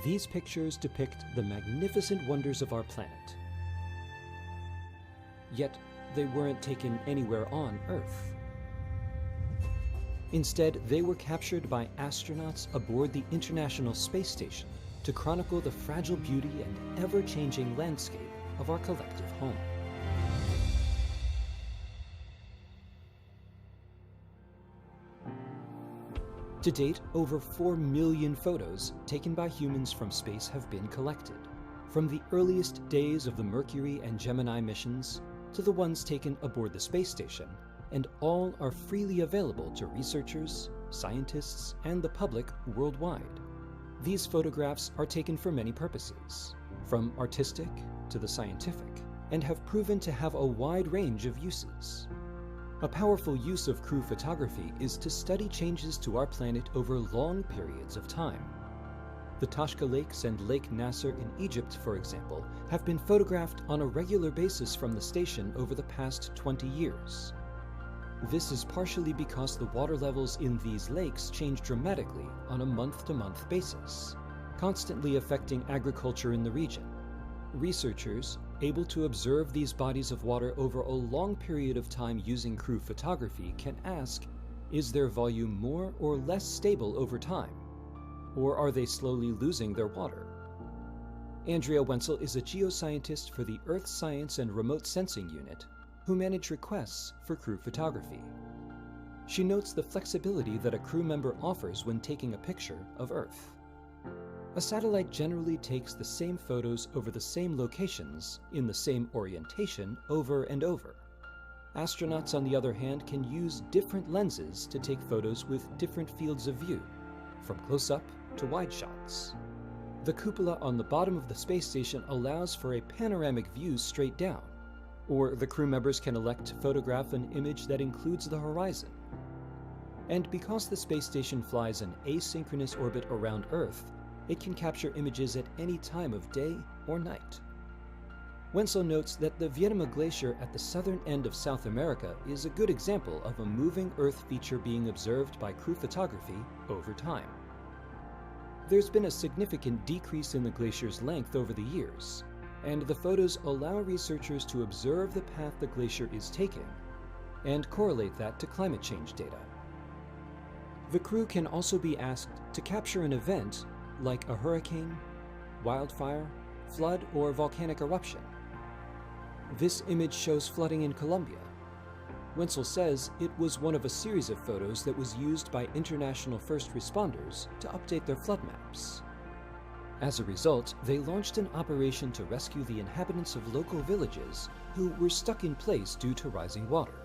These pictures depict the magnificent wonders of our planet. Yet, they weren't taken anywhere on Earth. Instead, they were captured by astronauts aboard the International Space Station to chronicle the fragile beauty and ever-changing landscape of our collective home. To date, over 4 million photos taken by humans from space have been collected, from the earliest days of the Mercury and Gemini missions to the ones taken aboard the space station, and all are freely available to researchers, scientists, and the public worldwide. These photographs are taken for many purposes, from artistic to the scientific, and have proven to have a wide range of uses. A powerful use of crew photography is to study changes to our planet over long periods of time. The Tashka Lakes and Lake Nasser in Egypt, for example, have been photographed on a regular basis from the station over the past 20 years. This is partially because the water levels in these lakes change dramatically on a month-to-month basis, constantly affecting agriculture in the region. Researchers, able to observe these bodies of water over a long period of time using crew photography, can ask, is their volume more or less stable over time? Or are they slowly losing their water? Andrea Wenzel is a geoscientist for the Earth Science and Remote Sensing Unit, who manage requests for crew photography. She notes the flexibility that a crew member offers when taking a picture of Earth. A satellite generally takes the same photos over the same locations in the same orientation over and over. Astronauts, on the other hand, can use different lenses to take photos with different fields of view, from close-up to wide shots. The cupola on the bottom of the space station allows for a panoramic view straight down, or the crew members can elect to photograph an image that includes the horizon. And because the space station flies an asynchronous orbit around Earth, it can capture images at any time of day or night. Wenzel notes that the Viedma Glacier at the southern end of South America is a good example of a moving Earth feature being observed by crew photography over time. There's been a significant decrease in the glacier's length over the years, and the photos allow researchers to observe the path the glacier is taking and correlate that to climate change data. The crew can also be asked to capture an event like a hurricane, wildfire, flood, or volcanic eruption. This image shows flooding in Colombia. Wenzel says it was one of a series of photos that was used by international first responders to update their flood maps. As a result, they launched an operation to rescue the inhabitants of local villages who were stuck in place due to rising water.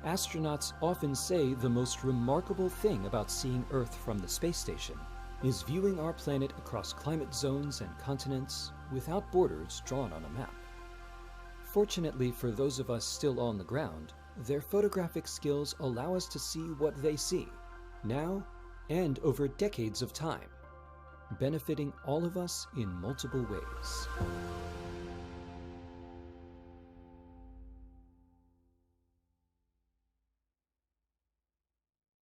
Astronauts often say the most remarkable thing about seeing Earth from the space station is viewing our planet across climate zones and continents without borders drawn on a map. Fortunately for those of us still on the ground, their photographic skills allow us to see what they see, now and over decades of time, benefiting all of us in multiple ways.